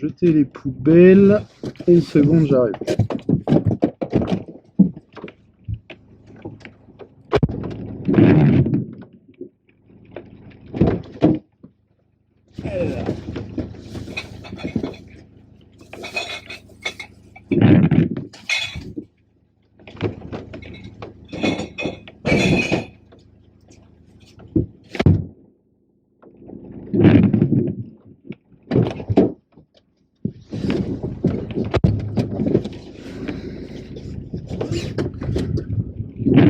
jeter les poubelles. Une seconde, j'arrive.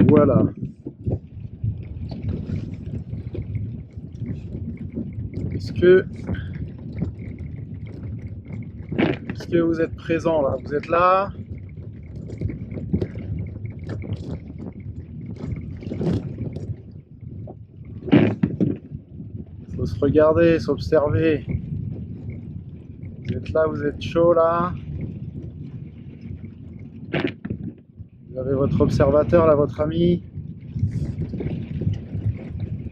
Voilà. Est-ce que vous êtes présent là? Vous êtes là? Il faut se regarder, s'observer. Vous êtes là, vous êtes chaud là? Vous avez votre observateur là, votre ami?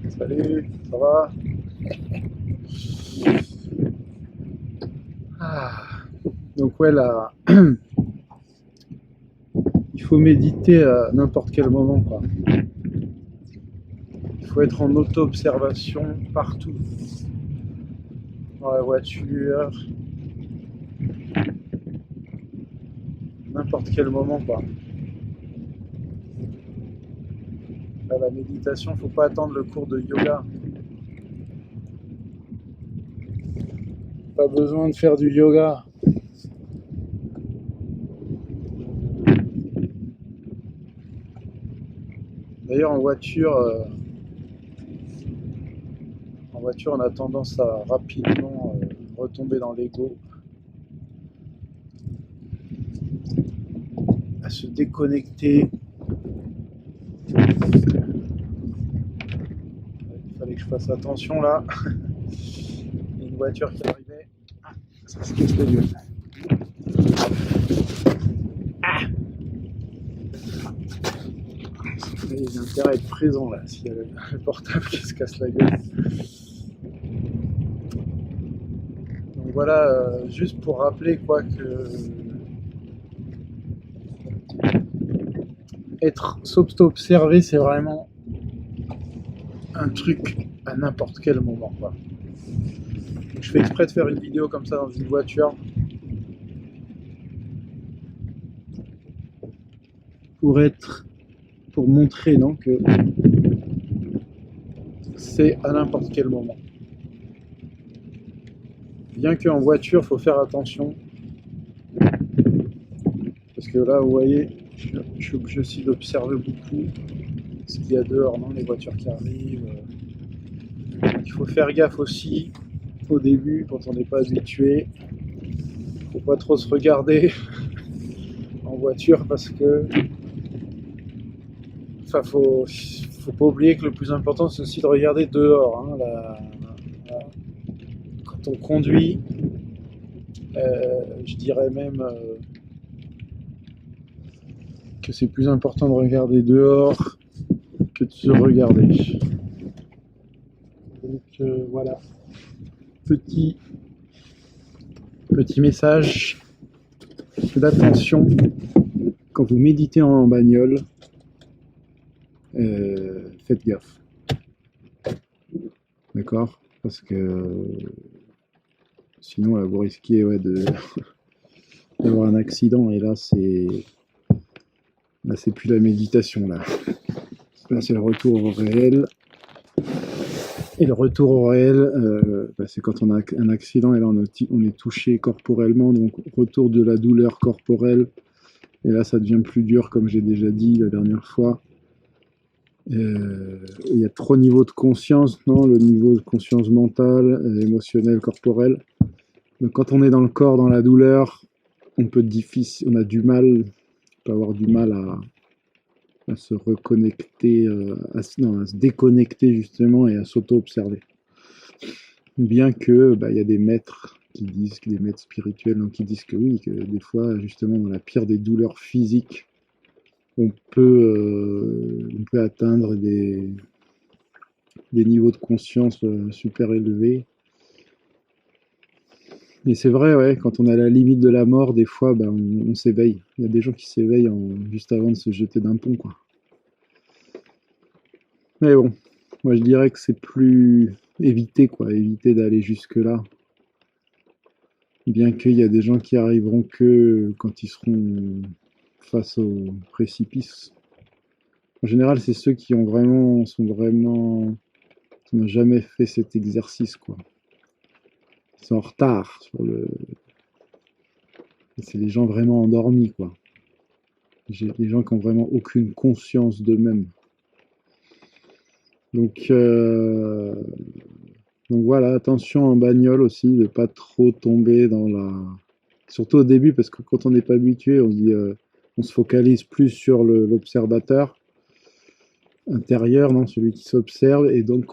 Salut, ça va? Ah. Donc ouais là, il faut méditer à n'importe quel moment quoi. Il faut être en auto-observation partout. Dans la voiture, n'importe quel moment quoi. Là, la méditation, faut pas attendre le cours de yoga. Pas besoin de faire du yoga. D'ailleurs en voiture, on a tendance à rapidement retomber dans l'ego, à se déconnecter. Il fallait que je fasse attention là. Il y a une voiture qui arrivait. Ah, ça se casse la gueule. Ah, il y a intérêt à être présent là, s'il y a le portable qui se casse la gueule. Donc voilà, juste pour rappeler quoi que s'observer, c'est vraiment un truc à n'importe quel moment quoi. Donc, je fais exprès de faire une vidéo comme ça dans une voiture pour montrer non, que c'est à n'importe quel moment. Bien qu'en voiture, il faut faire attention. Parce que là, vous voyez, je suis obligé aussi d'observer beaucoup ce qu'il y a dehors, non, les voitures qui arrivent. Il faut faire gaffe aussi au début, quand on n'est pas habitué. Il ne faut pas trop se regarder en voiture parce que enfin, faut pas oublier que le plus important, c'est aussi de regarder dehors. Hein, quand on conduit, je dirais même que c'est plus important de regarder dehors que de se regarder. Donc voilà, petit message d'attention quand vous méditez en bagnole, faites gaffe, d'accord, parce que sinon là, vous risquez d'avoir un accident, et là c'est plus la méditation là c'est le retour au réel. Et le retour au réel, c'est quand on a un accident et là on est touché corporellement, donc retour de la douleur corporelle, et là ça devient plus dur, comme j'ai déjà dit la dernière fois. Il y a 3 niveaux de conscience, non, le niveau de conscience mentale, émotionnelle, corporelle. Donc quand on est dans le corps, dans la douleur, on peut avoir du mal à se reconnecter, à se déconnecter justement, et à s'auto-observer. Bien que il y a des maîtres des maîtres spirituels, donc, qui disent que oui, que des fois, justement, dans la pire des douleurs physiques, on peut atteindre des niveaux de conscience super élevés. Et c'est vrai, ouais, quand on est à la limite de la mort, des fois, ben, on s'éveille. Il y a des gens qui s'éveillent juste avant de se jeter d'un pont, quoi. Mais bon, moi je dirais que c'est plus éviter, quoi, éviter d'aller jusque-là. Bien qu'il y a des gens qui arriveront que quand ils seront face au précipice. En général, c'est ceux qui qui n'ont jamais fait cet exercice, quoi. Ils sont en retard sur le. C'est les gens vraiment endormis, quoi. Les gens qui ont vraiment aucune conscience d'eux-mêmes. Donc, euh, donc voilà, attention en bagnole aussi, de pas trop tomber dans la. Surtout au début, parce que quand on n'est pas habitué, on se dit, on se focalise plus sur l'observateur intérieur, non, celui qui s'observe, et donc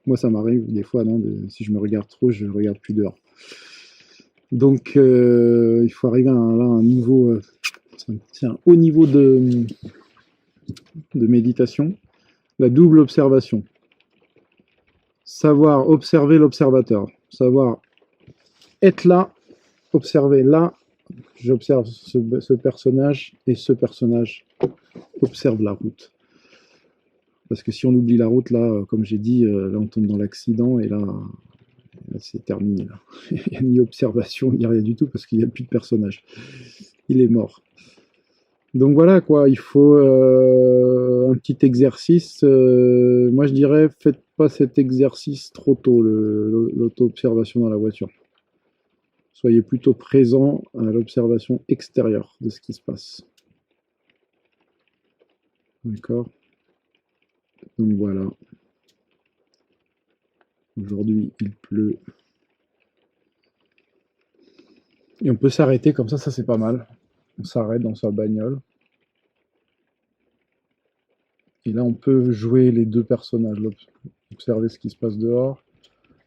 moi ça m'arrive des fois, non, si je me regarde trop, je regarde plus dehors. Donc il faut arriver à un niveau, c'est un haut niveau de méditation, la double observation. Savoir observer l'observateur, savoir être là, observer là, j'observe ce personnage et ce personnage observe la route. Parce que si on oublie la route, là, comme j'ai dit, là on tombe dans l'accident et là c'est terminé. Là. Il n'y a ni observation, ni rien du tout parce qu'il n'y a plus de personnage. Il est mort. Donc voilà quoi, il faut un petit exercice. Moi je dirais, faites pas cet exercice trop tôt, l'auto-observation dans la voiture. Soyez plutôt présent à l'observation extérieure de ce qui se passe. D'accord? Donc voilà. Aujourd'hui il pleut. Et on peut s'arrêter comme ça c'est pas mal. On s'arrête dans sa bagnole. Et là, on peut jouer les deux personnages, observer ce qui se passe dehors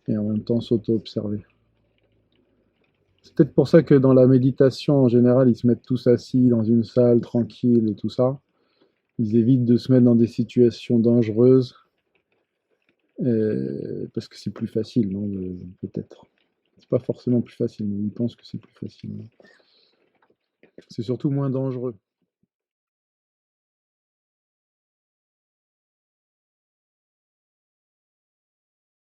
et en même temps s'auto-observer. C'est peut-être pour ça que dans la méditation, en général, ils se mettent tous assis dans une salle tranquille et tout ça. Ils évitent de se mettre dans des situations dangereuses parce que c'est plus facile, non, peut-être. C'est pas forcément plus facile, mais ils pensent que c'est plus facile. C'est surtout moins dangereux.